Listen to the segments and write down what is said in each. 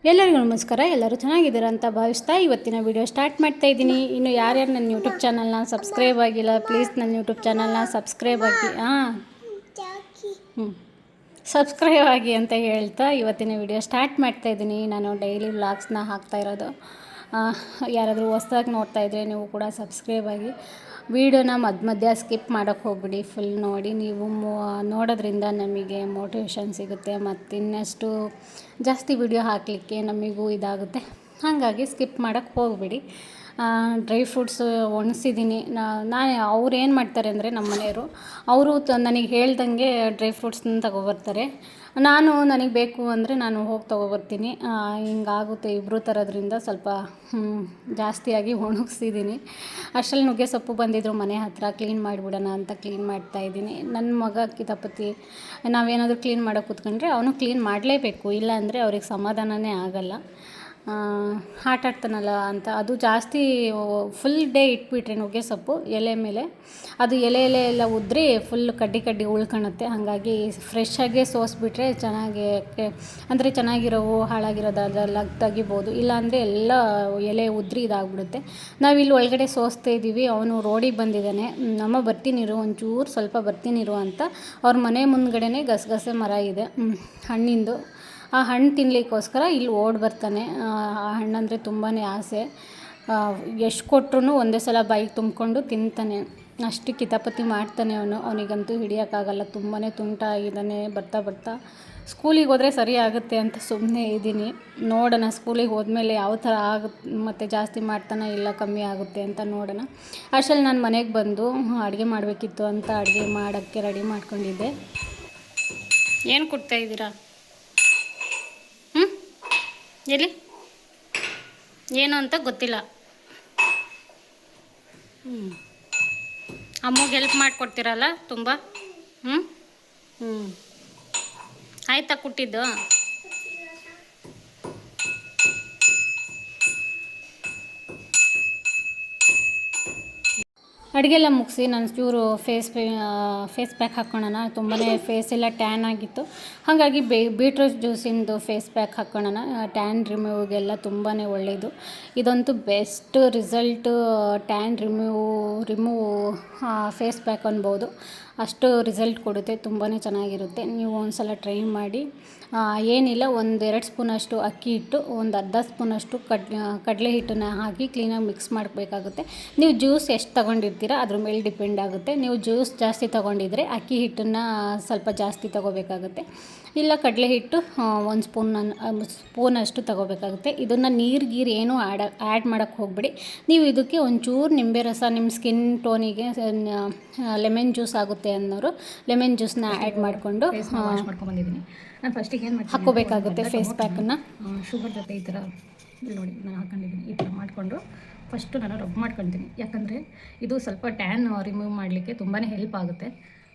ಎಲ್ಲರಿಗೂ ನಮಸ್ಕಾರ. ಎಲ್ಲರೂ ಚೆನ್ನಾಗಿದ್ದೀರಾ ಅಂತ ಭಾವಿಸ್ತಾ ಇವತ್ತಿನ ವಿಡಿಯೋ ಸ್ಟಾರ್ಟ್ ಮಾಡ್ತಾ ಇದ್ದೀನಿ. ಇನ್ನು ಯಾರ್ಯಾರು ನನ್ನ ಯೂಟ್ಯೂಬ್ ಚಾನಲ್ನ ಸಬ್ಸ್ಕ್ರೈಬ್ ಆಗಿಲ್ಲ, ಪ್ಲೀಸ್ ನನ್ನ ಯೂಟ್ಯೂಬ್ ಚಾನಲ್ನ ಸಬ್ಸ್ಕ್ರೈಬ್ ಆಗಿ ಸಬ್ಸ್ಕ್ರೈಬ್ ಆಗಿ ಅಂತ ಹೇಳ್ತಾ ಇವತ್ತಿನ ವಿಡಿಯೋ ಸ್ಟಾರ್ಟ್ ಮಾಡ್ತಾ ಇದ್ದೀನಿ. ನಾನು ಡೈಲಿ ವ್ಲಾಗ್ಸ್ನ ಹಾಕ್ತಾ ಇರೋದು. ಯಾರಾದರೂ ಹೊಸ್ದಾಗಿ ನೋಡ್ತಾ ಇದ್ದರೆ ನೀವು ಕೂಡ ಸಬ್ಸ್ಕ್ರೈಬ್ ಆಗಿ. ವೀಡಿಯೋನ ಮಧ್ಯ ಸ್ಕಿಪ್ ಮಾಡೋಕ್ಕೆ ಹೋಗ್ಬಿಡಿ, ಫುಲ್ ನೋಡಿ. ನೀವು ನೋಡೋದ್ರಿಂದ ನಮಗೆ ಮೋಟಿವೇಶನ್ ಸಿಗುತ್ತೆ ಮತ್ತು ಇನ್ನಷ್ಟು ಜಾಸ್ತಿ ವಿಡಿಯೋ ಹಾಕಲಿಕ್ಕೆ ನಮಗೂ ಇದಾಗುತ್ತೆ. ಹಾಗಾಗಿ ಸ್ಕಿಪ್ ಮಾಡೋಕ್ಕೆ ಹೋಗ್ಬಿಡಿ. ಡ್ರೈ ಫ್ರೂಟ್ಸು ಒಣಗಿಸಿದ್ದೀನಿ. ನಾನು ಅವ್ರು ಏನು ಮಾಡ್ತಾರೆ ಅಂದರೆ ನಮ್ಮ ಮನೆಯವರು, ಅವರು ನನಗೆ ಹೇಳ್ದಂಗೆ ಡ್ರೈ ಫ್ರೂಟ್ಸ್ನ ತಗೊಬರ್ತಾರೆ. ನನಗೆ ಬೇಕು ಅಂದರೆ ನಾನು ಹೋಗಿ ತೊಗೊಬರ್ತೀನಿ. ಹಿಂಗಾಗುತ್ತೆ ಇಬ್ಬರು ತರೋದ್ರಿಂದ ಸ್ವಲ್ಪ ಜಾಸ್ತಿಯಾಗಿ ಒಣಗಿಸಿದ್ದೀನಿ. ಅಷ್ಟರಲ್ಲಿ ನುಗ್ಗೆ ಸೊಪ್ಪು ಬಂದಿದ್ದರು ಮನೆ ಹತ್ತಿರ, ಕ್ಲೀನ್ ಮಾಡಿಬಿಡೋಣ ಅಂತ ಕ್ಲೀನ್ ಮಾಡ್ತಾಯಿದ್ದೀನಿ. ನನ್ನ ಮಗ ಕಿತಾಪತಿ ನಾವೇನಾದರೂ ಕ್ಲೀನ್ ಮಾಡೋಕೆ ಕೂತ್ಕೊಂಡ್ರೆ ಅವನು ಕ್ಲೀನ್ ಮಾಡಲೇಬೇಕು, ಇಲ್ಲಾಂದರೆ ಅವ್ರಿಗೆ ಸಮಾಧಾನವೇ ಆಗೋಲ್ಲ. ಆಟ ಆಡ್ತಾನಲ್ಲ ಅಂತ. ಅದು ಜಾಸ್ತಿ ಫುಲ್ ಡೇ ಇಟ್ಬಿಟ್ರೆ ನುಗ್ಗೆ ಸೊಪ್ಪು ಎಲೆ ಮೇಲೆ ಅದು ಎಲೆ ಎಲ್ಲ ಉದ್ರಿ ಫುಲ್ ಕಡ್ಡಿ ಉಳ್ಕೊಳುತ್ತೆ. ಹಾಗಾಗಿ ಫ್ರೆಶ್ಶಾಗೆ ಸೋಸಿಬಿಟ್ರೆ ಅಂದರೆ ಚೆನ್ನಾಗಿರೋವು ಹಾಳಾಗಿರೋದೆಲ್ಲ ತೆಗಿಬೋದು. ಇಲ್ಲಾಂದರೆ ಎಲ್ಲ ಎಲೆ ಉದ್ರಿ ಇದಾಗ್ಬಿಡುತ್ತೆ. ನಾವಿಲ್ಲಿ ಒಳಗಡೆ ಸೋಸ್ತಾ ಇದ್ದೀವಿ. ಅವನು ರೋಡಿಗೆ ಬಂದಿದ್ದಾನೆ. ನಮ್ಮ ಬರ್ತೀನಿರು ಒಂಚೂರು ಸ್ವಲ್ಪ ಬರ್ತೀನಿರು ಅಂತ. ಅವ್ರ ಮನೆ ಮುಂದ್ಗಡೆನೇ ಗಸಗಸೆ ಮರ ಇದೆ ಹಣ್ಣಿಂದು. ಆ ಹಣ್ಣು ತಿನ್ನಲಿಕ್ಕೋಸ್ಕರ ಇಲ್ಲಿ ಓಡಿ ಬರ್ತಾನೆ. ಆ ಹಣ್ಣಂದರೆ ತುಂಬಾ ಆಸೆ. ಎಷ್ಟು ಕೊಟ್ಟರು ಒಂದೇ ಸಲ ಬಾಯಿಗೆ ತುಂಬಿಕೊಂಡು ತಿಂತಾನೆ. ಅಷ್ಟು ಕಿತಾಪತಿ ಮಾಡ್ತಾನೆ ಅವನಿಗಂತೂ ಹಿಡಿಯೋಕ್ಕಾಗಲ್ಲ. ತುಂಬಾ ತುಂಟ ಆಗಿದ್ದಾನೆ. ಬರ್ತಾ ಸ್ಕೂಲಿಗೆ ಹೋದರೆ ಸರಿ ಆಗುತ್ತೆ ಅಂತ ಸುಮ್ಮನೆ ಇದ್ದೀನಿ. ನೋಡೋಣ ಸ್ಕೂಲಿಗೆ ಹೋದ್ಮೇಲೆ ಯಾವ ಥರ ಆಗುತ್ತೆ, ಮತ್ತು ಜಾಸ್ತಿ ಮಾಡ್ತಾನೆ ಇಲ್ಲ ಕಮ್ಮಿ ಆಗುತ್ತೆ ಅಂತ ನೋಡೋಣ. ಅಷ್ಟರಲ್ಲಿ ನಾನು ಮನೆಗೆ ಬಂದು ಅಡುಗೆ ಮಾಡಬೇಕಿತ್ತು ಅಂತ ಅಡುಗೆ ಮಾಡೋಕ್ಕೆ ರೆಡಿ ಮಾಡ್ಕೊಂಡಿದ್ದೆ. ಏನು ಕೊಡ್ತಾಯಿದ್ದೀರಾ? ಎಲ್ಲಿ ಏನು ಅಂತ ಗೊತ್ತಿಲ್ಲ. ಅಮ್ಮಗೆ ಹೆಲ್ಪ್ ಮಾಡಿಕೊಡ್ತೀರಲ್ಲ ತುಂಬ. ಆಯ್ತಾ ಕುಟ್ಟಿದ್ದು? ಅಡುಗೆ ಎಲ್ಲ ಮುಗಿಸಿ ನಾನು ಚೂರು ಫೇಸ್ ಪ್ಯಾಕ್ ಹಾಕ್ಕೊಳ್ಳೋಣ. ತುಂಬಾ ಫೇಸ್ ಎಲ್ಲ ಟ್ಯಾನ್ ಆಗಿತ್ತು. ಹಾಗಾಗಿ ಬೀಟ್ರೂಟ್ ಜ್ಯೂಸಿಂದು ಫೇಸ್ ಪ್ಯಾಕ್ ಹಾಕ್ಕೊಳ್ಳೋಣ. ಟ್ಯಾನ್ ರಿಮೂವ್ಗೆಲ್ಲ ತುಂಬಾ ಒಳ್ಳೆಯದು. ಇದಂತೂ best result. Tan remove face pack ಅನ್ಬೋದು. ಅಷ್ಟು ರಿಸಲ್ಟ್ ಕೊಡುತ್ತೆ. ತುಂಬಾ ಚೆನ್ನಾಗಿರುತ್ತೆ. ನೀವು ಒಂದು ಸಲ ಟ್ರೈ ಮಾಡಿ. ಏನಿಲ್ಲ, 1-2 ಸ್ಪೂನಷ್ಟು ಅಕ್ಕಿ ಹಿಟ್ಟು, ಒಂದು ಅರ್ಧ ಸ್ಪೂನಷ್ಟು ಕಡಲೆ ಹಿಟ್ಟನ್ನು ಹಾಕಿ ಕ್ಲೀನಾಗಿ ಮಿಕ್ಸ್ ಮಾಡಬೇಕಾಗುತ್ತೆ. ನೀವು ಜ್ಯೂಸ್ ಎಷ್ಟು ತೊಗೊಂಡಿರ್ತೀರ ಅದ್ರ ಮೇಲೆ ಡಿಪೆಂಡ್ ಆಗುತ್ತೆ. ನೀವು ಜ್ಯೂಸ್ ಜಾಸ್ತಿ ತೊಗೊಂಡಿದ್ರೆ ಅಕ್ಕಿ ಹಿಟ್ಟನ್ನು ಸ್ವಲ್ಪ ಜಾಸ್ತಿ ತೊಗೋಬೇಕಾಗುತ್ತೆ. ಇಲ್ಲ ಕಡಲೆ ಹಿಟ್ಟು 1 ಸ್ಪೂನಷ್ಟು ತೊಗೋಬೇಕಾಗುತ್ತೆ. ಇದನ್ನು ನೀರು ಏನೂ ಆ್ಯಡ್ ಮಾಡೋಕ್ಕೆ ಹೋಗ್ಬಿಡಿ. ನೀವು ಇದಕ್ಕೆ ಒಂಚೂರು ನಿಂಬೆ ರಸ, ನಿಮ್ಮ ಸ್ಕಿನ್ ಟೋನಿಗೆ ಲೆಮನ್ ಜ್ಯೂಸ್ ಆಗುತ್ತೆ ಅನ್ನೋರು ಲೆಮನ್ ಜ್ಯೂಸ್ನ ಆ್ಯಡ್ ಮಾಡಿಕೊಂಡು ವಾಶ್ ಮಾಡ್ಕೊಂಡ್ಬಂದಿದ್ದೀನಿ. ನಾನು ಫಸ್ಟಿಗೆ ಏನು ಮಾಡ್ತೀನಿ, ಹಾಕ್ಕೋಬೇಕಾಗುತ್ತೆ ಫೇಸ್ ಪ್ಯಾಕನ್ನು. ಶುಗರ್ ಜೊತೆ ಈ ಥರ ನೋಡಿ ನಾನು ಹಾಕ್ಕೊಂಡಿದ್ದೀನಿ. ಈ ಥರ ಮಾಡಿಕೊಂಡು ಫಸ್ಟು ನಾನು ರಬ್ ಮಾಡ್ಕೊಳ್ತೀನಿ. ಯಾಕಂದರೆ ಇದು ಸ್ವಲ್ಪ ಟ್ಯಾನ್ ರಿಮೂವ್ ಮಾಡಲಿಕ್ಕೆ ತುಂಬಾ ಹೆಲ್ಪ್ ಆಗುತ್ತೆ.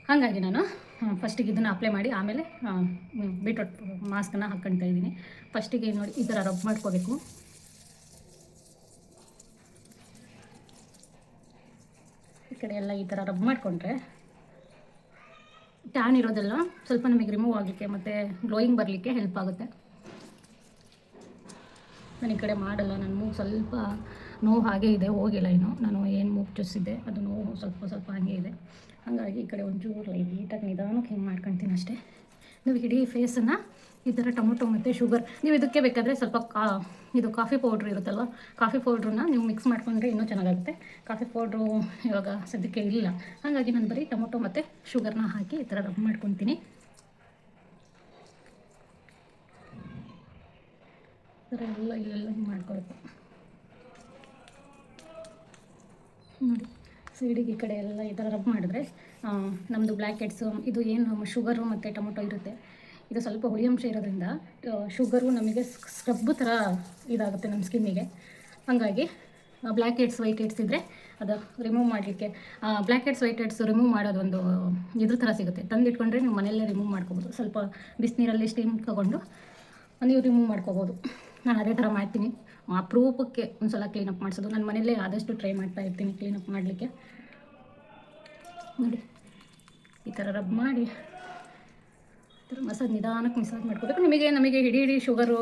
ಹಾಗಾಗಿ ನಾನು ಫಸ್ಟಿಗೆ ಇದನ್ನು ಅಪ್ಲೈ ಮಾಡಿ ಆಮೇಲೆ ಬೀಟ್ರೂಟ್ ಮಾಸ್ಕನ್ನು ಹಾಕ್ಕೊಳ್ತಾ ಇದ್ದೀನಿ. ಫಸ್ಟಿಗೆ ನೋಡಿ ಈ ಥರ ರಬ್ ಮಾಡ್ಕೋಬೇಕು. ಈ ಕಡೆ ಎಲ್ಲ ಈ ಥರ ರಬ್ ಮಾಡಿಕೊಂಡ್ರೆ ಟ್ಯಾನ್ ಇರೋದೆಲ್ಲ ಸ್ವಲ್ಪ ನಮಗೆ ರಿಮೂವ್ ಆಗಲಿಕ್ಕೆ ಮತ್ತು ಗ್ಲೋಯಿಂಗ್ ಬರಲಿಕ್ಕೆ ಹೆಲ್ಪ್ ಆಗುತ್ತೆ. ನಾನು ಈ ಕಡೆ ಮಾಡಲ್ಲ. ನನ್ನ ಮೂಗು ಸ್ವಲ್ಪ ನೋವು ಹಾಗೇ ಇದೆ, ಹೋಗಿಲ್ಲ ಇನ್ನು. ನಾನು ಏನು ಮೂಗು ಚುಚ್ಚಿದ್ದೆ ಅದು ನೋವು ಸ್ವಲ್ಪ ಹಾಗೆ ಇದೆ. ಹಾಗಾಗಿ ಈ ಕಡೆ ಒಂಚೂರು ಲೈಟಾಗಿ ನಿಧಾನಕ್ಕೆ ಹಿಂಗೆ ಮಾಡ್ಕೊಳ್ತೀನಿ ಅಷ್ಟೇ. ನೀವು ಇಡೀ ಫೇಸನ್ನು ಈ ಥರ ಟೊಮೊಟೊ ಮತ್ತು ಶುಗರ್, ನೀವು ಇದಕ್ಕೆ ಬೇಕಾದರೆ ಸ್ವಲ್ಪ ಇದು ಕಾಫಿ ಪೌಡ್ರ್ ಇರುತ್ತಲ್ವ, ಕಾಫಿ ಪೌಡ್ರನ್ನ ನೀವು ಮಿಕ್ಸ್ ಮಾಡಿಕೊಂಡ್ರೆ ಇನ್ನೂ ಚೆನ್ನಾಗಾಗುತ್ತೆ. ಕಾಫಿ ಪೌಡ್ರು ಇವಾಗ ಸದ್ಯಕ್ಕೆ ಇಲ್ಲ. ಹಾಗಾಗಿ ನಾನು ಬರೀ ಟೊಮೊಟೊ ಮತ್ತು ಶುಗರ್ನ ಹಾಕಿ ಈ ಥರ ರಬ್ ಮಾಡ್ಕೊತೀನಿ. ಈ ಥರ ಇಲ್ಲೆಲ್ಲ ಹಿಂಗೆ ಮಾಡ್ಕೊಳ್ಬೇಕು ನೋಡಿ. ಸೈಡಿಗೆ ಈ ಕಡೆ ಎಲ್ಲ ಈ ಥರ ರಬ್ ಮಾಡಿದ್ರೆ ನಮ್ಮದು ಬ್ಲ್ಯಾಕ್ ಹೆಡ್ಸು, ಇದು ಏನು ಶುಗರು ಮತ್ತು ಟೊಮೊಟೊ ಇರುತ್ತೆ, ಇದು ಸ್ವಲ್ಪ ಹುಳಿ ಅಂಶ ಇರೋದ್ರಿಂದ ಶುಗರು ನಮಗೆ ಸ್ಕ್ರಬ್ ಥರ ಇದಾಗುತ್ತೆ ನಮ್ಮ ಸ್ಕಿನ್ನಿಗೆ. ಹಾಗಾಗಿ ಬ್ಲ್ಯಾಕ್ ಹೆಡ್ಸ್ ವೈಟ್ ಹೆಡ್ಸ್ ಇದ್ದರೆ ಅದು ರಿಮೂವ್ ಮಾಡಲಿಕ್ಕೆ, blackheads whiteheads remove ಮಾಡೋದೊಂದು ಇದ್ರ ಥರ ಸಿಗುತ್ತೆ. ತಂದಿಟ್ಕೊಂಡ್ರೆ ನೀವು ಮನೆಯಲ್ಲೇ ರಿಮೂವ್ ಮಾಡ್ಕೋಬೋದು. ಸ್ವಲ್ಪ ಬಿಸಿನೀರಲ್ಲಿ ಸ್ಟೀಮ್ ತೊಗೊಂಡು ನೀವು ರಿಮೂವ್ ಮಾಡ್ಕೋಬೋದು. ನಾನು ಅದೇ ಥರ ಮಾಡ್ತೀನಿ. ಅಪರೂಪಕ್ಕೆ ಒಂದು ಸಲ ಕ್ಲೀನಪ್ ಮಾಡಿಸೋದು. ನನ್ನ ಮನೆಯಲ್ಲೇ ಆದಷ್ಟು ಟ್ರೈ ಮಾಡ್ತಾ ಇರ್ತೀನಿ ಕ್ಲೀನಪ್ ಮಾಡಲಿಕ್ಕೆ. ನೋಡಿ ಈ ಥರ ರಬ್ ಮಾಡಿ ಈ ಥರ ನಿಧಾನಕ್ಕೆ ಮಸಾಜ್ ಮಾಡ್ಕೋಬೇಕು. ನಮಗೆ ಹಿಡಿ ಶುಗರು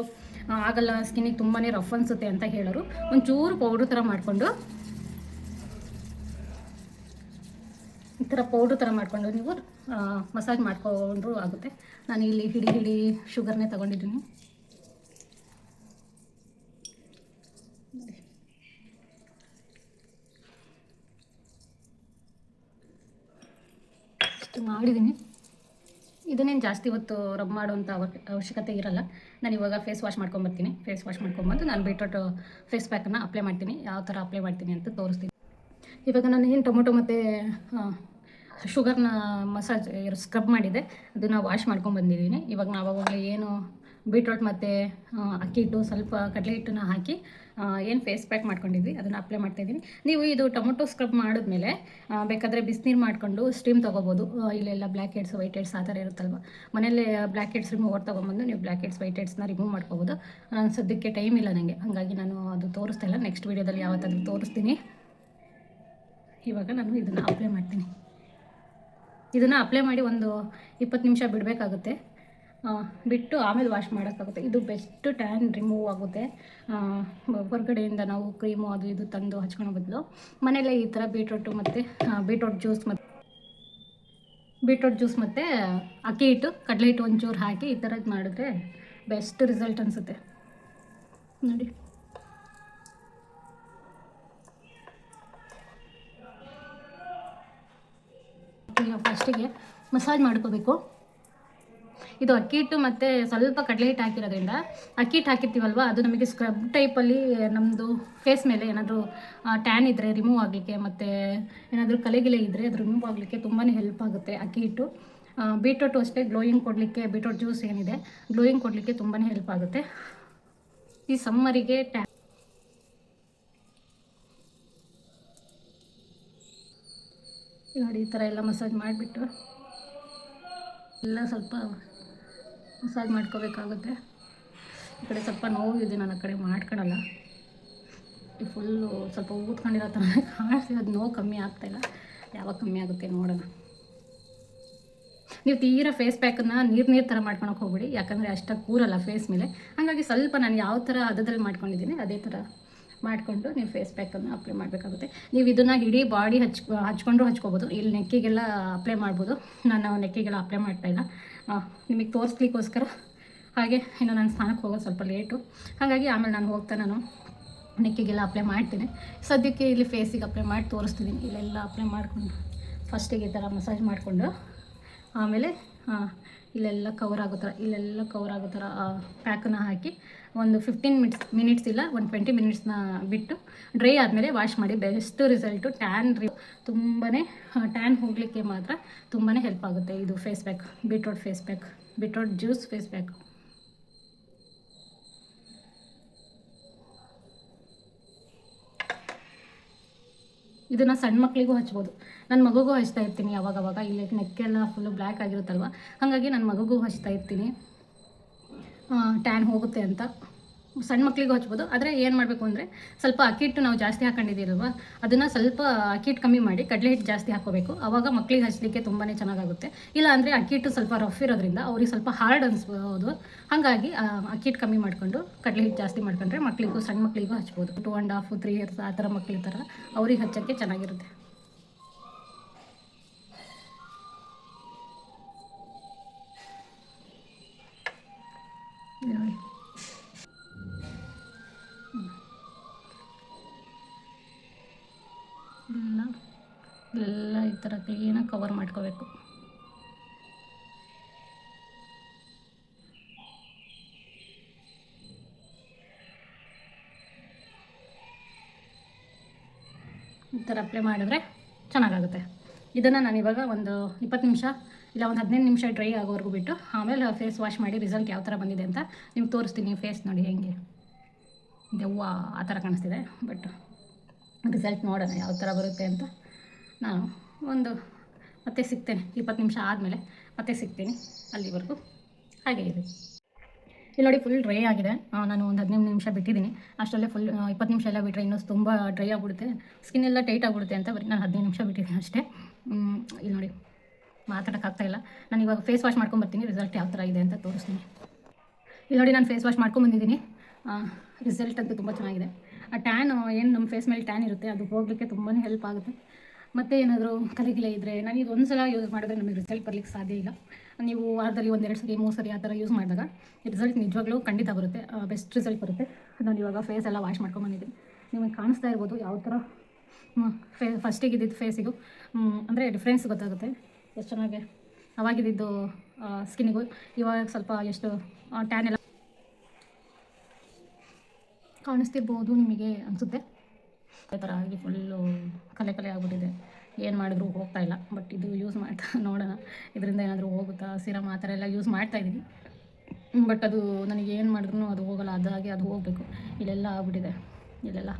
ಆಗಲ್ಲ, ಸ್ಕಿನ್ನಿಗೆ ತುಂಬಾ ರಫ್ ಅನಿಸುತ್ತೆ ಅಂತ ಹೇಳೋರು ಒಂಚೂರು ಪೌಡ್ರ್ ಥರ ಮಾಡಿಕೊಂಡು ಈ ಥರ ಪೌಡ್ರ್ ಥರ ಮಾಡಿಕೊಂಡು ನೀವು ಮಸಾಜ್ ಮಾಡಿಕೊಂಡ್ರೂ ಆಗುತ್ತೆ. ನಾನು ಇಲ್ಲಿ ಹಿಡಿ ಶುಗರ್ನೇ ತೊಗೊಂಡಿದ್ದೀನಿ. ಇಷ್ಟು ಮಾಡಿದ್ದೀನಿ. ಇದನ್ನೇನು ಜಾಸ್ತಿ ಹೊತ್ತು ರಬ್ ಮಾಡುವಂಥ ಅವಶ್ಯಕತೆ ಇರಲ್ಲ. ನಾನು ಇವಾಗ ಫೇಸ್ ವಾಶ್ ಮಾಡ್ಕೊಂಬರ್ತೀನಿ. ಫೇಸ್ ವಾಶ್ ಮಾಡ್ಕೊಂಬಂದು ನಾನು ಬೀಟ್ರೋಟ್ ಫೇಸ್ ಪ್ಯಾಕನ್ನು ಅಪ್ಲೈ ಮಾಡ್ತೀನಿ. ಯಾವ ಥರ ಅಪ್ಲೈ ಮಾಡ್ತೀನಿ ಅಂತ ತೋರಿಸ್ತೀನಿ. ಇವಾಗ ನಾನು ಏನು ಟೊಮೊಟೊ ಮತ್ತು ಶುಗರ್ನ ಮಸಾಜ್ ಸ್ಕ್ರಬ್ ಮಾಡಿದೆ, ಅದನ್ನು ವಾಶ್ ಮಾಡ್ಕೊಂಬಂದಿದ್ದೀನಿ. ಇವಾಗ ನಾವು ಅವಾಗಲೇ ಏನು ಬೀಟ್ರೋಟ್ ಮತ್ತು ಅಕ್ಕಿ ಹಿಟ್ಟು, ಸ್ವಲ್ಪ ಕಡಲೆ ಹಿಟ್ಟನ್ನ ಹಾಕಿ ಏನು ಫೇಸ್ ಪ್ಯಾಕ್ ಮಾಡ್ಕೊಂಡಿದ್ವಿ ಅದನ್ನು ಅಪ್ಲೈ ಮಾಡ್ತಾಯಿದ್ದೀನಿ. ನೀವು ಇದು ಟೊಮೊಟೊ ಸ್ಕ್ರಬ್ ಮಾಡಿದ್ಮೇಲೆ ಬೇಕಾದರೆ ಬಿಸಿನೀರು ಮಾಡಿಕೊಂಡು ಸ್ಟೀಮ್ ತೊಗೋಬೋದು. ಇಲ್ಲೆಲ್ಲ ಬ್ಲ್ಯಾಕ್ ಹೆಡ್ಸ್, ವೈಟ್ ಹೆಡ್ಸ್ ಆ ಥರ ಇರುತ್ತಲ್ವ, ಮನೇಲಿ ಬ್ಲ್ಯಾಕ್ ಹೆಡ್ಸ್ ರಿಮೂವರ್ ತೊಗೊಂಬಂದು ನೀವು ಬ್ಲ್ಯಾಕ್ ಹೆಡ್ಸ್, ವೈಟ್ ಹೆಡ್ಸ್ನ ರಿಮೂವ್ ಮಾಡ್ಕೋಬೋದು. ನಾನು ಸದ್ಯಕ್ಕೆ ಟೈಮ್ ಇಲ್ಲ ನನಗೆ, ಹಾಗಾಗಿ ನಾನು ಅದು ತೋರಿಸ್ತಾ ಇಲ್ಲ. ನೆಕ್ಸ್ಟ್ ವೀಡಿಯೋದಲ್ಲಿ ಯಾವತ್ತಾದರೂ ತೋರಿಸ್ತೀನಿ. ಇವಾಗ ನಾನು ಇದನ್ನು ಅಪ್ಲೈ ಮಾಡ್ತೀನಿ. ಇದನ್ನು ಅಪ್ಲೈ ಮಾಡಿ ಒಂದು 20 ನಿಮಿಷ ಬಿಡಬೇಕಾಗುತ್ತೆ. ಬಿಟ್ಟು ಆಮೇಲೆ ವಾಶ್ ಮಾಡೋಕ್ಕಾಗುತ್ತೆ. ಇದು ಬೆಸ್ಟ್ ಟ್ಯಾನ್ ರಿಮೂವ್ ಆಗುತ್ತೆ. ಹೊರಗಡೆಯಿಂದ ನಾವು ಕ್ರೀಮು ಅದು ಇದು ತಂದು ಹಚ್ಕೊಳೋ ಬದಲು ಮನೆಯಲ್ಲೇ ಈ ಥರ ಬೀಟ್ರೋಟು ಮತ್ತು ಬೀಟ್ರೋಟ್ ಜ್ಯೂಸ್ ಮತ್ತು ಅಕ್ಕಿ ಹಿಟ್ಟು, ಕಡಲೆ ಹಿಟ್ಟು ಒಂಚೂರು ಹಾಕಿ ಈ ಥರದ್ದು ಮಾಡಿದ್ರೆ ಬೆಸ್ಟ್ ರಿಸಲ್ಟ್ ಅನಿಸುತ್ತೆ ನೋಡಿ. ಫಸ್ಟಿಗೆ ಮಸಾಜ್ ಮಾಡ್ಕೋಬೇಕು. ಇದು ಅಕ್ಕಿ ಹಿಟ್ಟು ಮತ್ತು ಸ್ವಲ್ಪ ಕಡಲೆ ಹಿಟ್ಟು ಹಾಕಿರೋದ್ರಿಂದ, ಅಕ್ಕಿ ಹಿಟ್ಟು ಹಾಕಿರ್ತೀವಲ್ವ ಅದು ನಮಗೆ ಸ್ಕ್ರಬ್ ಟೈಪಲ್ಲಿ ನಮ್ಮದು ಫೇಸ್ ಮೇಲೆ ಏನಾದರೂ ಟ್ಯಾನ್ ಇದ್ದರೆ ರಿಮೂವ್ ಆಗಲಿಕ್ಕೆ, ಮತ್ತು ಏನಾದರೂ ಕಲೆಗಿಲೆ ಇದ್ದರೆ ಅದು ರಿಮೂವ್ ಆಗಲಿಕ್ಕೆ ತುಂಬಾ ಹೆಲ್ಪ್ ಆಗುತ್ತೆ ಅಕ್ಕಿ ಹಿಟ್ಟು. ಬೀಟ್ರೋಟು ಅಷ್ಟೇ ಗ್ಲೋಯಿಂಗ್ ಕೊಡಲಿಕ್ಕೆ, ಬೀಟ್ರೋಟ್ ಜ್ಯೂಸ್ ಏನಿದೆ ಗ್ಲೋಯಿಂಗ್ ಕೊಡಲಿಕ್ಕೆ ತುಂಬಾ ಹೆಲ್ಪ್ ಆಗುತ್ತೆ. ಈ ಸಮ್ಮರಿಗೆ ನೋಡಿ ಈ ಥರ ಎಲ್ಲ ಮಸಾಜ್ ಮಾಡಿಬಿಟ್ಟು ಎಲ್ಲ ಸ್ವಲ್ಪ ಮಸಾಜ್ ಮಾಡ್ಕೋಬೇಕಾಗುತ್ತೆ. ಈ ಕಡೆ ಸ್ವಲ್ಪ ನೋವಿದೆ, ನಾನು ಆ ಕಡೆ ಮಾಡ್ಕೊಳಲ್ಲ. ಈ ಫುಲ್ಲು ಸ್ವಲ್ಪ ಊದ್ಕೊಂಡಿರೋ ಥರ ಕಾಣಿಸ್ತಿದೆ. ಅದು ನೋವು ಕಮ್ಮಿ ಆಗ್ತಾಯಿಲ್ಲ, ಯಾವಾಗ ಕಮ್ಮಿ ಆಗುತ್ತೆ ನೋಡೋಣ. ನೀವು ತೀರಾ ಫೇಸ್ ಪ್ಯಾಕನ್ನು ನೀರು ಥರ ಮಾಡ್ಕೊಳಕ್ಕೆ ಹೋಗ್ಬಿಡಿ, ಯಾಕಂದರೆ ಅಷ್ಟಾಗಿ ಕೂರಲ್ಲ ಫೇಸ್ ಮೇಲೆ. ಹಾಗಾಗಿ ಸ್ವಲ್ಪ ನಾನು ಯಾವ ಥರ ಹದದಲ್ಲಿ ಮಾಡ್ಕೊಂಡಿದ್ದೀನಿ ಅದೇ ಥರ ಮಾಡಿಕೊಂಡು ನೀವು ಫೇಸ್ ಪ್ಯಾಕನ್ನು ಅಪ್ಲೈ ಮಾಡಬೇಕಾಗುತ್ತೆ. ನೀವು ಇದನ್ನು ಇಡೀ ಬಾಡಿ ಹಚ್ಕೊಂಡ್ರೂ ಹಚ್ಕೋಬೋದು. ಇಲ್ಲಿ ನೆಕ್ಕಿಗೆಲ್ಲ ಅಪ್ಲೈ ಮಾಡ್ಬೋದು. ನಾನು ನೆಕ್ಕಿಗೆಲ್ಲ ಅಪ್ಲೈ ಮಾಡ್ತಾಯಿಲ್ಲ, ನಿಮಗೆ ತೋರಿಸ್ಲಿಕ್ಕೋಸ್ಕರ. ಹಾಗೆ ಇನ್ನು ನಾನು ಸ್ನಾನಕ್ಕೆ ಹೋಗೋದು ಸ್ವಲ್ಪ ಲೇಟು, ಹಾಗಾಗಿ ಆಮೇಲೆ ನಾನು ನೆಕ್ಕಿಗೆಲ್ಲ ಅಪ್ಲೈ ಮಾಡ್ತೀನಿ. ಸದ್ಯಕ್ಕೆ ಇಲ್ಲಿ ಫೇಸಿಗೆ ಅಪ್ಲೈ ಮಾಡಿ ತೋರಿಸ್ತಿದ್ದೀನಿ. ಇಲ್ಲೆಲ್ಲ ಅಪ್ಲೈ ಮಾಡಿಕೊಂಡು ಫಸ್ಟಿಗೆ ಈ ಥರ ಮಸಾಜ್ ಮಾಡಿಕೊಂಡು ಆಮೇಲೆ ಇಲ್ಲೆಲ್ಲ ಕವರ್ ಆಗೋ ಥರ ಪ್ಯಾಕನ್ನು ಹಾಕಿ ಒಂದು 15 ಮಿನಿಟ್ಸ್ ಇಲ್ಲ ಒಂದು 20 ಮಿನಿಟ್ಸ್ನ ಬಿಟ್ಟು ಡ್ರೈ ಆದಮೇಲೆ ವಾಶ್ ಮಾಡಿ. Best result. ತುಂಬಾ ಟ್ಯಾನ್ ಹೋಗಲಿಕ್ಕೆ ಮಾತ್ರ ತುಂಬಾ ಹೆಲ್ಪ್ ಆಗುತ್ತೆ ಇದು face pack, beetroot juice face pack. ಇದನ್ನು ಸಣ್ಣ ಮಕ್ಕಳಿಗೂ ಹಚ್ಬೋದು. ನನ್ನ ಮಗುಗೂ ಹಚ್ತಾ ಇರ್ತೀನಿ ಅವಾಗವಾಗ. ಇಲ್ಲಿ ನೆಕ್ಕೆಲ್ಲ ಫುಲ್ಲು ಬ್ಲ್ಯಾಕ್ ಆಗಿರುತ್ತಲ್ವ, ಹಾಗಾಗಿ ನನ್ನ ಮಗುಗೂ ಹಚ್ತಾ ಇರ್ತೀನಿ, ಟ್ಯಾನ್ ಹೋಗುತ್ತೆ ಅಂತ. ಸಣ್ಣ ಮಕ್ಕಳಿಗೂ ಹಚ್ಬೋದು. ಆದರೆ ಏನು ಮಾಡಬೇಕು ಅಂದರೆ ಸ್ವಲ್ಪ ಅಕ್ಕಿ ಹಿಟ್ಟು ನಾವು ಜಾಸ್ತಿ ಹಾಕೊಂಡಿದ್ದೀರಲ್ವ, ಅದನ್ನು ಸ್ವಲ್ಪ ಅಕ್ಕಿ ಹಿಟ್ಟು ಕಮ್ಮಿ ಮಾಡಿ ಕಡಲೆ ಹಿಟ್ಟು ಜಾಸ್ತಿ ಹಾಕ್ಕೋಬೇಕು. ಆವಾಗ ಮಕ್ಕಳಿಗೆ ಹಚ್ಚಲಿಕ್ಕೆ ತುಂಬಾ ಚೆನ್ನಾಗಾಗುತ್ತೆ. ಇಲ್ಲ ಅಂದರೆ ಅಕ್ಕಿ ಹಿಟ್ಟು ಸ್ವಲ್ಪ ರಫ್ ಇರೋದ್ರಿಂದ ಅವ್ರಿಗೆ ಸ್ವಲ್ಪ ಹಾರ್ಡ್ ಅನಿಸ್ಬೋದು. ಹಾಗಾಗಿ ಅಕ್ಕಿ ಹಿಟ್ಟು ಕಮ್ಮಿ ಮಾಡಿಕೊಂಡು ಕಡಲೆ ಹಿಟ್ಟು ಜಾಸ್ತಿ ಮಾಡ್ಕೊಂಡ್ರೆ ಸಣ್ಣ ಮಕ್ಕಳಿಗೂ ಹಚ್ಬೋದು. 2.5, 3 ಇಯರ್ಸ್ ಆ ಥರ ಮಕ್ಕಳಿರ್ತಾರ, ಅವ್ರಿಗೆ ಹಚ್ಚೋಕ್ಕೆ ಚೆನ್ನಾಗಿರುತ್ತೆ. ನೋಡಿ ಎಲ್ಲ ಈ ಥರ ಕ್ಲೀನಾಗಿ ಕವರ್ ಮಾಡ್ಕೋಬೇಕು. ಈ ಥರ ಅಪ್ಲೈ ಮಾಡಿದ್ರೆ ಚೆನ್ನಾಗಾಗುತ್ತೆ. ಇದನ್ನು ನಾನು ಇವಾಗ ಒಂದು 20 ನಿಮಿಷ ಇಲ್ಲ ಒಂದು 15 ನಿಮಿಷ ಡ್ರೈ ಆಗೋವರೆಗೂ ಬಿಟ್ಟು ಆಮೇಲೆ ಫೇಸ್ ವಾಶ್ ಮಾಡಿ ರಿಸಲ್ಟ್ ಯಾವ ಥರ ಬಂದಿದೆ ಅಂತ ನಿಮ್ಗೆ ತೋರಿಸ್ತೀನಿ. ಫೇಸ್ ನೋಡಿ ಹೆಂಗೆ ದೆವ್ವ ಆ ಥರ ಕಾಣಿಸ್ತಿದೆ, ಬಟ್ ರಿಸಲ್ಟ್ ನೋಡೋಣ ಯಾವ ಥರ ಬರುತ್ತೆ ಅಂತ. ನಾನು ಮತ್ತೆ ಸಿಗ್ತೇನೆ 20 ನಿಮಿಷ ಆದಮೇಲೆ ಮತ್ತೆ ಸಿಗ್ತೀನಿ. ಅಲ್ಲಿವರೆಗೂ ಹಾಗೆ ಇದೆ. ಇಲ್ಲಿ ನೋಡಿ ಫುಲ್ ಡ್ರೈ ಆಗಿದೆ. ನಾನು ಒಂದು 15 ನಿಮಿಷ ಬಿಟ್ಟಿದ್ದೀನಿ. ಅಷ್ಟರಲ್ಲೇ ಫುಲ್ 20 ನಿಮಿಷ ಎಲ್ಲ ಬಿಟ್ಟರೆ ಇನ್ನೂ ತುಂಬ ಡ್ರೈ ಆಗಿಬಿಡುತ್ತೆ, ಸ್ಕಿನ್ ಎಲ್ಲ ಟೈಟ್ ಆಗಿಬಿಡುತ್ತೆ ಅಂತ ಬರೀ ನಾನು 15 ನಿಮಿಷ ಬಿಟ್ಟಿದ್ದೀನಿ ಅಷ್ಟೇ. ಇಲ್ಲಿ ನೋಡಿ ಮಾತಾಡೋಕ್ಕಾಗ್ತಾಯಿಲ್ಲ. ನಾನು ಇವಾಗ ಫೇಸ್ ವಾಶ್ ಮಾಡ್ಕೊಂಬರ್ತೀನಿ, ರಿಸಲ್ಟ್ ಯಾವ ಥರ ಇದೆ ಅಂತ ತೋರಿಸ್ತೀನಿ. ಇಲ್ಲಿ ನೋಡಿ ನಾನು ಫೇಸ್ ವಾಶ್ ಮಾಡ್ಕೊಂಬಂದಿದ್ದೀನಿ. ರಿಸಲ್ಟ್ ಅಂತೂ ತುಂಬ ಚೆನ್ನಾಗಿದೆ. ಆ ಟ್ಯಾನ್ ಏನು ನಮ್ಮ ಫೇಸ್ ಮೇಲೆ ಟ್ಯಾನ್ ಇರುತ್ತೆ ಅದು ಹೋಗಲಿಕ್ಕೆ ತುಂಬಾ ಹೆಲ್ಪ್ ಆಗುತ್ತೆ. ಮತ್ತು ಏನಾದರೂ ಕಲೆ ಇದ್ದರೆ ನಾನು ಇದು ಒಂದು ಸಲ ಯೂಸ್ ಮಾಡಿದ್ರೆ ನಮಗೆ ರಿಸಲ್ಟ್ ಬರಲಿಕ್ಕೆ ಸಾಧ್ಯ ಇಲ್ಲ. ನೀವು ವಾರದಲ್ಲಿ 1-2 ಸರಿ 3 ಸರಿ ಆ ಥರ ಯೂಸ್ ಮಾಡಿದಾಗ ರಿಸಲ್ಟ್ ನಿಜವಾಗ್ಲೂ ಖಂಡಿತ ಬರುತ್ತೆ. ಬೆಸ್ಟ್ ರಿಸಲ್ಟ್ ಬರುತ್ತೆ. ನಾನು ಇವಾಗ ಫೇಸ್ ಎಲ್ಲ ವಾಶ್ ಮಾಡ್ಕೊಂಬಂದಿದ್ದೀನಿ. ನಿಮಗೆ ಕಾಣಿಸ್ತಾ ಇರ್ಬೋದು ಯಾವ ಥರ ಫಸ್ಟಿಗೆ ಇದ್ದಿದ್ದು ಫೇಸಿಗೂ ಅಂದರೆ ಡಿಫ್ರೆನ್ಸ್ ಗೊತ್ತಾಗುತ್ತೆ ಎಷ್ಟು ಚೆನ್ನಾಗಿ ಅವಾಗಿದ್ದು ಸ್ಕಿನ್ನಿಗೂ ಇವಾಗ ಸ್ವಲ್ಪ ಎಷ್ಟು ಟ್ಯಾನ್ ಎಲ್ಲ ಕಾಣಿಸ್ತಿರ್ಬೋದು ನಿಮಗೆ ಅನಿಸುತ್ತೆ. ಅದೇ ಥರ ಆಗಿ ಫುಲ್ಲು ಕಲೆ ಆಗಿಬಿಟ್ಟಿದೆ. ಏನು ಮಾಡಿದ್ರು ಹೋಗ್ತಾ ಇಲ್ಲ. ಬಟ್ ಇದು ಯೂಸ್ ಮಾಡ್ತಾ ನೋಡೋಣ ಇದರಿಂದ ಏನಾದರೂ ಹೋಗುತ್ತಾ. ಸಿರಮ್ ಆ ಥರ ಎಲ್ಲ ಯೂಸ್ ಮಾಡ್ತಾಯಿದ್ದೀನಿ. ಬಟ್ ಅದು ನನಗೆ ಏನು ಮಾಡಿದ್ರು ಅದು ಹೋಗಲ್ಲ. ಅದಾಗೆ ಅದು ಹೋಗಬೇಕು. ಇಲ್ಲೆಲ್ಲ ಆಗ್ಬಿಟ್ಟಿದೆ. ಇಲ್ಲೆಲ್ಲ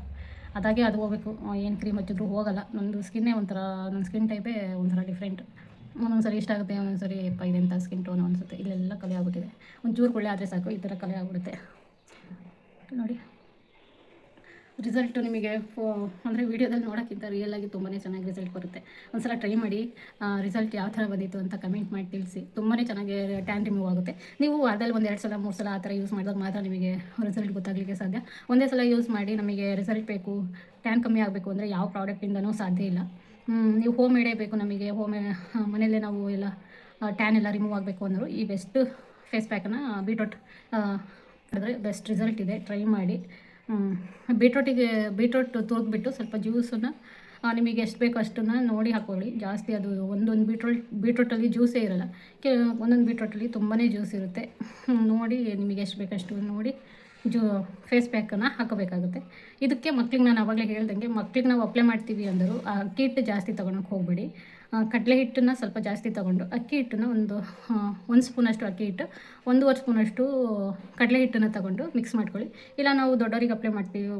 ಅದಾಗೆ ಅದು ಹೋಗಬೇಕು. ಏನು ಕ್ರೀಮ್ ಹಚ್ಚಿದ್ರು ಹೋಗಲ್ಲ. ನಂದು ಸ್ಕಿನ್ನೇ ಒಂಥರ, ನನ್ನ ಸ್ಕಿನ್ ಟೈಪೇ ಒಂಥರ ಡಿಫ್ರೆಂಟ್. ಒಂದೊಂದು ಸರಿ ಇಷ್ಟ ಆಗುತ್ತೆ, ಒಂದೊಂದು ಸರಿ ಇದೆಂಥ ಸ್ಕಿನ್ ಟೋನು ಅನಿಸುತ್ತೆ. ಇಲ್ಲೆಲ್ಲ ಕಲೆ ಆಗ್ಬಿಟ್ಟಿದೆ. ಒಂಚೂರು ಕೊಳ್ಳೆ ಆದರೆ ಸಾಕು ಈ ಥರ ಕಲೆ ಆಗ್ಬಿಡುತ್ತೆ ನೋಡಿ. ರಿಸಲ್ಟು ನಿಮಗೆ ಅಂದರೆ ವೀಡಿಯೋದಲ್ಲಿ ನೋಡೋಕ್ಕಿಂತ ರಿಯಲಾಗಿ ತುಂಬಾ ಚೆನ್ನಾಗಿ ರಿಸಲ್ಟ್ ಬರುತ್ತೆ. ಒಂದು ಸಲ ಟ್ರೈ ಮಾಡಿ. ರಿಸಲ್ಟ್ ಯಾವ ಥರ ಬಂದಿತ್ತು ಅಂತ ಕಮೆಂಟ್ ಮಾಡಿ ತಿಳಿಸಿ. ತುಂಬಾ ಚೆನ್ನಾಗಿ ಟ್ಯಾನ್ ರಿಮೂವ್ ಆಗುತ್ತೆ. ನೀವು ಅದ್ರಲ್ಲಿ 1-2 ಸಲ 3 ಸಲ ಆ ಥರ ಯೂಸ್ ಮಾಡಿದಾಗ ಮಾತ್ರ ನಿಮಗೆ ರಿಸಲ್ಟ್ ಗೊತ್ತಾಗಲಿಕ್ಕೆ ಸಾಧ್ಯ. ಒಂದೇ ಸಲ ಯೂಸ್ ಮಾಡಿ ನಮಗೆ ರಿಸಲ್ಟ್ ಬೇಕು, ಟ್ಯಾನ್ ಕಮ್ಮಿ ಆಗಬೇಕು ಅಂದರೆ ಯಾವ ಪ್ರಾಡಕ್ಟಿಂದನೂ ಸಾಧ್ಯ ಇಲ್ಲ. ನೀವು ಹೋಮ್ ಮೇಡೇ ಬೇಕು ನಮಗೆ. ಮನೆಯಲ್ಲೇ ನಾವು ಎಲ್ಲ ಟ್ಯಾನ್ ಎಲ್ಲ ರಿಮೂವ್ ಆಗಬೇಕು ಅಂದರು ಈ ಬೆಸ್ಟ್ ಫೇಸ್ ಪ್ಯಾಕನ್ನು ಬೀಟ್ರೋಟ್ ಮಾಡಿದ್ರೆ ಬೆಸ್ಟ್ ರಿಸಲ್ಟ್ ಇದೆ. ಟ್ರೈ ಮಾಡಿ. ಬೀಟ್ರೋಟ್ ತುರಿದ್ಬಿಟ್ಟು ಸ್ವಲ್ಪ ಜ್ಯೂಸನ್ನು ನಿಮಗೆ ಎಷ್ಟು ಬೇಕೋ ಅಷ್ಟನ್ನು ನೋಡಿ ಹಾಕ್ಕೊಳ್ಳಿ. ಜಾಸ್ತಿ ಅದು ಒಂದೊಂದು ಬೀಟ್ರೋಟಲ್ಲಿ ಜ್ಯೂಸೇ ಇರೋಲ್ಲ. ಒಂದೊಂದು ಬೀಟ್ರೋಟಲ್ಲಿ ತುಂಬಾ ಜ್ಯೂಸ್ ಇರುತ್ತೆ. ನೋಡಿ ನಿಮಗೆ ಎಷ್ಟು ಬೇಕಷ್ಟು ನೋಡಿ ಫೇಸ್ ಪ್ಯಾಕನ್ನು ಹಾಕೋಬೇಕಾಗುತ್ತೆ. ಇದಕ್ಕೆ ಮಕ್ಳಿಗೆ ನಾನು ಆವಾಗಲೇ ಹೇಳ್ದಂಗೆ ಮಕ್ಳಿಗೆ ನಾವು ಅಪ್ಲೈ ಮಾಡ್ತೀವಿ ಅಂದರು ಅಕ್ಕಿ ಹಿಟ್ಟು ಜಾಸ್ತಿ ತೊಗೊಳಕ್ಕೆ ಹೋಗಬೇಡಿ. ಕಡಲೆ ಹಿಟ್ಟನ್ನು ಸ್ವಲ್ಪ ಜಾಸ್ತಿ ತೊಗೊಂಡು ಅಕ್ಕಿ ಹಿಟ್ಟನ್ನು ಒಂದು ಸ್ಪೂನಷ್ಟು ಅಕ್ಕಿ ಹಿಟ್ಟು, 1.5 ಸ್ಪೂನಷ್ಟು ಕಡಲೆ ಹಿಟ್ಟನ್ನು ತೊಗೊಂಡು ಮಿಕ್ಸ್ ಮಾಡ್ಕೊಳ್ಳಿ. ಇಲ್ಲ ನಾವು ದೊಡ್ಡವರಿಗೆ ಅಪ್ಲೈ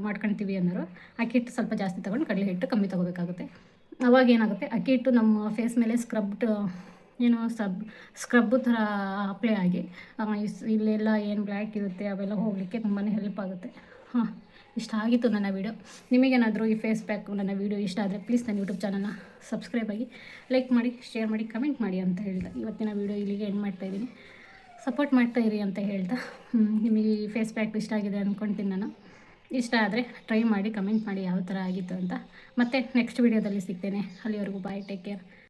ಮಾಡ್ಕೊಳ್ತೀವಿ ಅನ್ನೋರು ಅಕ್ಕಿ ಹಿಟ್ಟು ಸ್ವಲ್ಪ ಜಾಸ್ತಿ ತೊಗೊಂಡು ಕಡಲೆ ಹಿಟ್ಟು ಕಮ್ಮಿ ತೊಗೋಬೇಕಾಗುತ್ತೆ. ಅವಾಗ ಏನಾಗುತ್ತೆ ಅಕ್ಕಿ ಹಿಟ್ಟು ನಮ್ಮ ಫೇಸ್ ಮೇಲೆ ಸ್ಕ್ರಬ್ಬು ಥರ ಅಪ್ಲೈ ಆಗಿ ಇಲ್ಲೆಲ್ಲ ಏನು ಬ್ಲ್ಯಾಕ್ ಇರುತ್ತೆ ಅವೆಲ್ಲ ಹೋಗಲಿಕ್ಕೆ ತುಂಬಾ ಹೆಲ್ಪ್ ಆಗುತ್ತೆ. ಇಷ್ಟ ಆಗಿತ್ತು ನನ್ನ ವೀಡಿಯೋ. ನಿಮಗೇನಾದರೂ ಈ ಫೇಸ್ ಪ್ಯಾಕ್ ನನ್ನ ವೀಡಿಯೋ ಇಷ್ಟ ಆದರೆ ಪ್ಲೀಸ್ ನನ್ನ ಯೂಟ್ಯೂಬ್ ಚಾನಲ್ನ ಸಬ್ಸ್ಕ್ರೈಬ್ ಆಗಿ, ಲೈಕ್ ಮಾಡಿ, ಶೇರ್ ಮಾಡಿ, ಕಮೆಂಟ್ ಮಾಡಿ ಅಂತ ಹೇಳ್ತಾ ಇವತ್ತಿನ ವೀಡಿಯೋ ಇಲ್ಲಿಗೆ ಎಂಡ್ ಮಾಡ್ತಾಯಿದ್ದೀನಿ. ಸಪೋರ್ಟ್ ಮಾಡ್ತಾಯಿರಿ ಅಂತ ಹೇಳ್ತಾ ನಿಮಗೆ ಈ ಫೇಸ್ ಪ್ಯಾಕ್ ಇಷ್ಟ ಆಗಿದೆ ಅಂದ್ಕೊಳ್ತೀನಿ ನಾನು. ಇಷ್ಟ ಆದರೆ ಟ್ರೈ ಮಾಡಿ ಕಮೆಂಟ್ ಮಾಡಿ ಯಾವ ಥರ ಆಗಿತ್ತು ಅಂತ. ಮತ್ತೆ ನೆಕ್ಸ್ಟ್ ವೀಡಿಯೋದಲ್ಲಿ ಸಿಗ್ತೇನೆ. ಅಲ್ಲಿವರೆಗೂ ಬಾಯ್, ಟೇಕ್ ಕೇರ್.